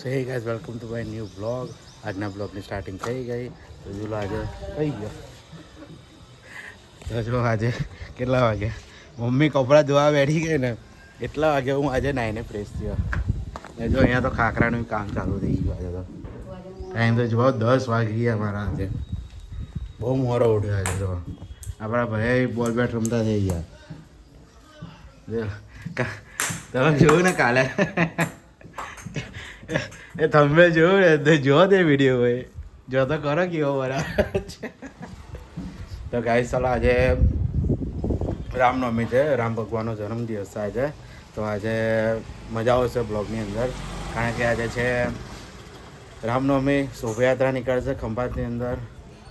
So hey guys welcome to my new blog. આજના બ્લોગની starting થઈ ગઈ. તો જો આજે થઈ ગયો. તો જો આજે કેટલા વાગે મમ્મી કપડાં ધોવા બેઠી ગઈ ને એટલા વાગે હું આજે નાઈને ફ્રેશ થયો. ને જો અહીંયા તો ખાખરાનું કામ ચાલુ થઈ ગયું. આજે તો ટાઈમ તો જો 10 વાગી ગયા મારા. આજે બહુ મોડો ઉઠ્યો. આજે જો આપણા ભાઈ બોલ બેટ રમતા થઈ ગયા. તમે જોયું ને કાલે એ તમે જોયું ને તો જો તે વિડીયો હોય જો તો કરો કેવો બરાબર છે. તો ગાઈસ ચાલો આજે રામનવમી છે, રામ ભગવાનનો જન્મદિવસ છે આજે. તો આજે મજા આવશે બ્લોગની અંદર, કારણ કે આજે છે રામનવમી. શોભાયાત્રા નીકળશે ખંભાતની અંદર,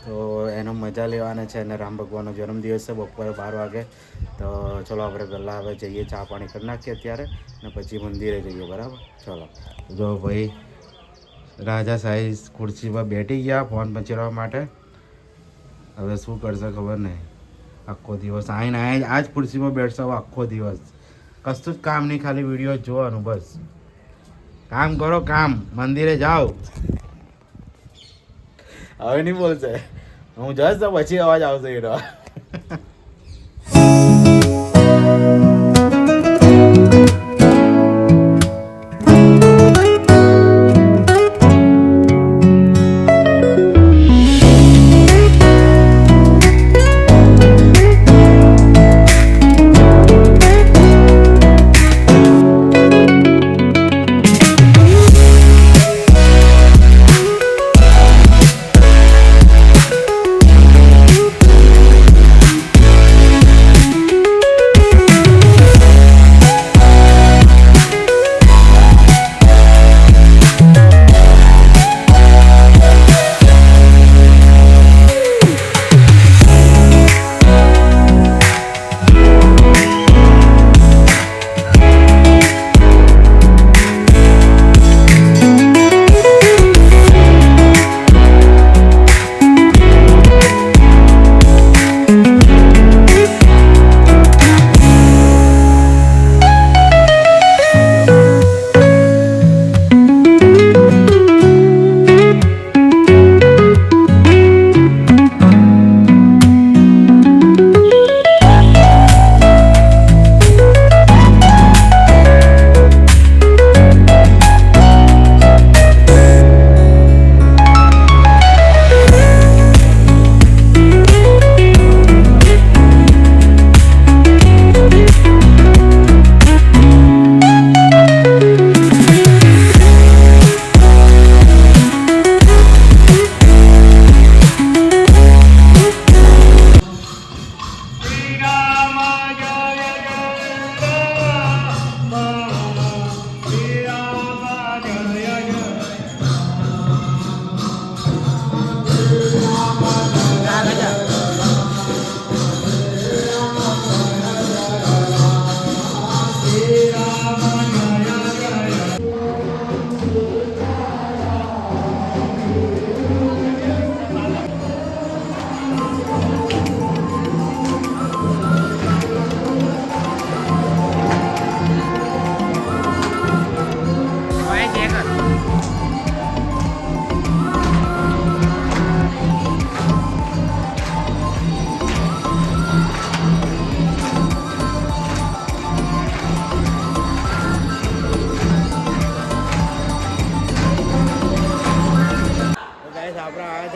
તો એનો મજા લેવાના છે. અને રામ ભગવાનનો જન્મદિવસ છે બપોરે 12 વાગે. તો ચલો આપણે પહેલાં હવે જઈએ, ચા પાણી કરી નાખીએ અત્યારે, ને પછી મંદિરે જઈએ. બરાબર, ચલો. જો ભાઈ રાજા સાહેબ ખુરશી પર બેઠી ગયા ફોન પચેરવા માટે. હવે શું કરશે ખબર નહીં. આખો દિવસ આવીને આ જ ખુરશીમાં બેઠશે હવે આખો દિવસ. કશું જ કામ નહીં, ખાલી વિડીયો જોવાનું બસ. કામ કરો કામ, મંદિરે જાઓ. હવે નહીં બોલશે, હું જઈશ તો પછી અવાજ આવશે એનો.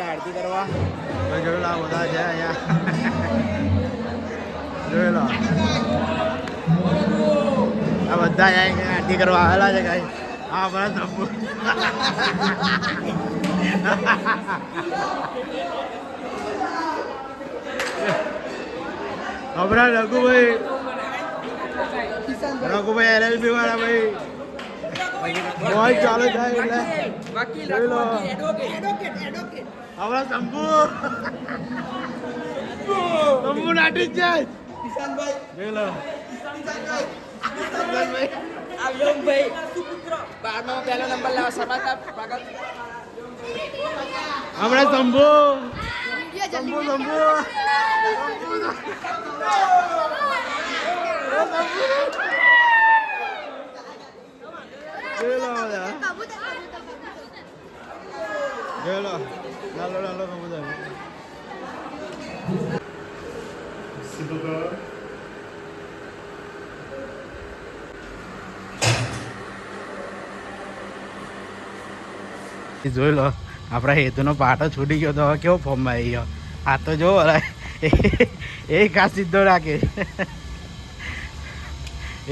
આરતી કરવા તો જોયેલા બધા છે અહીંયા. જોયેલો આ બધા આરતી કરવા આવેલા છે કાંઈ. હા બરાબર તંબુ હમણાં રઘુભાઈ LLB વાળા ભાઈ बहुत चालू થાય એટલે વકીલ હમણાં શંભુ નાટી જાય કિશનભાઈ બોલો કિશનભાઈ આલોમભાઈ સુપુત્ર 12મા પહેલો નંબર લાવ સમાતા ભગત હમણાં શંભુ જોયેલો નાલો નાલો કબૂતર જોઈ લો આપણા હેતુનો પાટો છૂટી ગયો તો હવે કેવો ફોર્મમાં આવી ગયો આ તો જો એક આ સીધો રાખે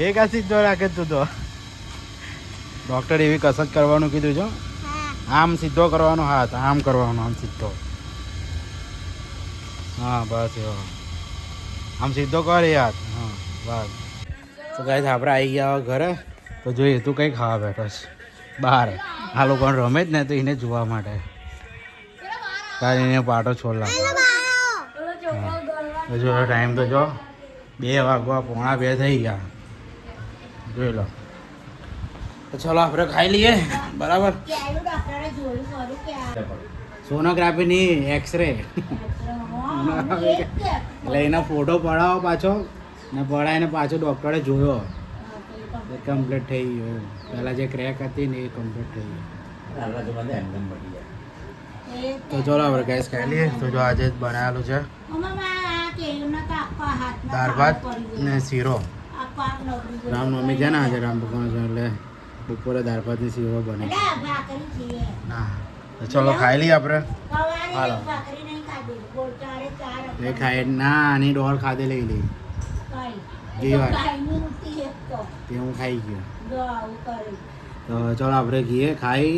એક આ સીધો રાખે તું તો ડૉક્ટર એવી કસરત કરવાનું કીધું છો આમ સીધો કરવાનો હાથ આમ કરવાનો આમ સીધો હા બસ એવો આમ સીધો કર હાથ હા બસ તો ગાઈસ આપણે આવી ગયા ઘરે તો જોઈએ તું કંઈ ખાવા બેઠો છે બહાર આ લોકોને રમે જ ને તો એને જોવા માટે તારે એને પાટો છોડ લાગે જો ટાઈમ તો જો 2 વાગવા 1:45 થઈ ગયા જોઈ લો તો ચલો આપણે ખાઈ લઈએ બરાબર સોનોગ્રાફી ની એક્સરે એટલે એના ફોટો પડાવો પાછો ને પડાવીને પાછો ડૉક્ટરે જોયો કમ્પ્લીટ થઈ ગયો પહેલાં જે ક્રેક હતી ને એ કમ્પ્લીટ થઈ ગઈ તો ચલો આપણે ગેસ ખાઈ લઈએ તો જો આજે જ બનાવેલું છે દાળ ભાત ને શીરો રામનવમી છે ને આજે રામ ભગવાન છે એટલે બપોરે દાળ ભાત ને શીરો બને ના તો ચલો ખાઈ લઈએ આપણે હાલો એ ખાઈ ના આની ડોળ ખાધે લઈ લઈ ઘી વાર તે હું ખાઈ ગયો તો ચલો આપણે ઘીએ ખાઈ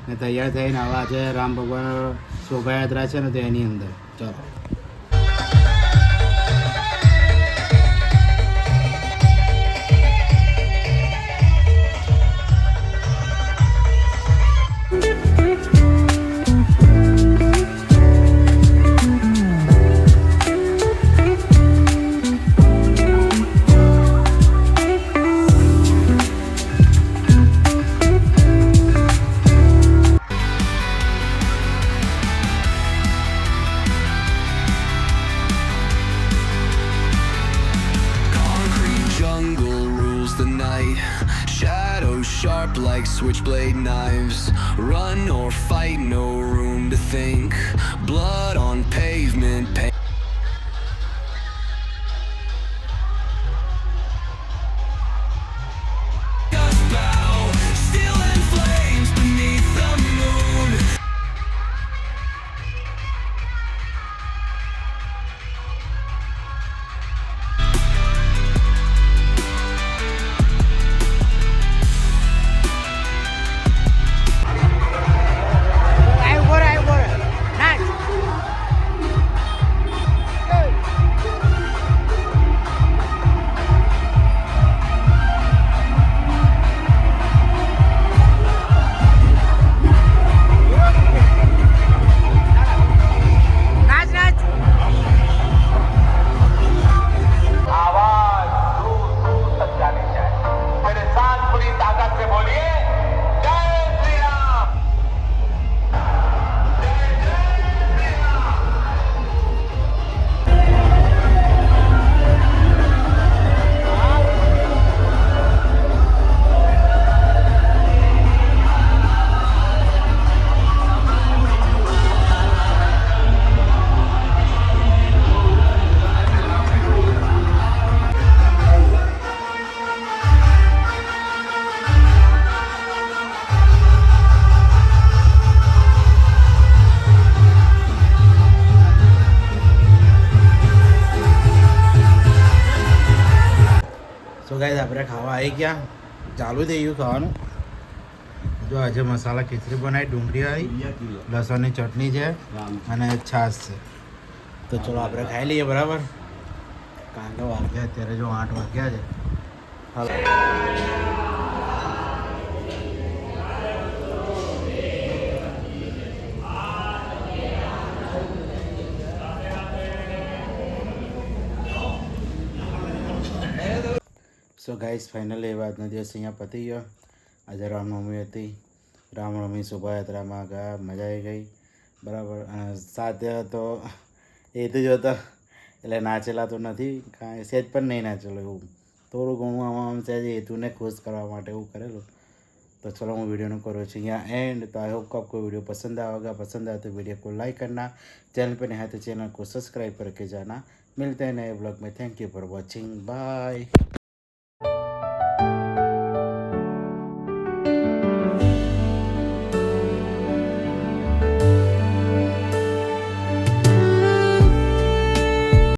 ને તૈયાર થઈને હવે આજે રામ ભગવાન શોભાયાત્રા છે ને તો એની અંદર ચલો Sharp like switchblade knives. Run or fight, no room to think. Blood on pavement. Guys આપણે ખાવા આવી ગયા ચાલુ થઈ ગયું ખાવાનું જો આજે મસાલા ખીચડી બનાવી ડુંગળી આવી લસણની ચટણી છે અને છાશ છે તો ચલો આપણે ખાઈ લઈએ બરાબર કાંદો વાગ્યા અત્યારે જો 8 વાગ્યા છે હાલો સો ગાઈસ ફાઇનલી એવા આજનો દિવસ અહીંયા પતી ગયો આજે રામનવમી હતી રામનવમી શોભાયાત્રામાં ગયા મજા આવી ગઈ બરાબર અને સાથે તો એ તો જોતા એટલે નાચેલા તો નથી કાંઈ સહેજ પણ નહીં નાચેલો એવું થોડું ઘણું આમ સહેજ હેતુને ખુશ કરવા માટે એવું કરેલું तो चलो मैं वीडियो को करो यहाँ एंड। तो आई होप को आपको वीडियो पसंद आया होगा। पसंद आया तो वीडियो को लाइक करना, चैनल पे नया है तो चैनल को सब्सक्राइब करके जाना। मिलते हैं नए ब्लॉग में। Thank you for watching, bye.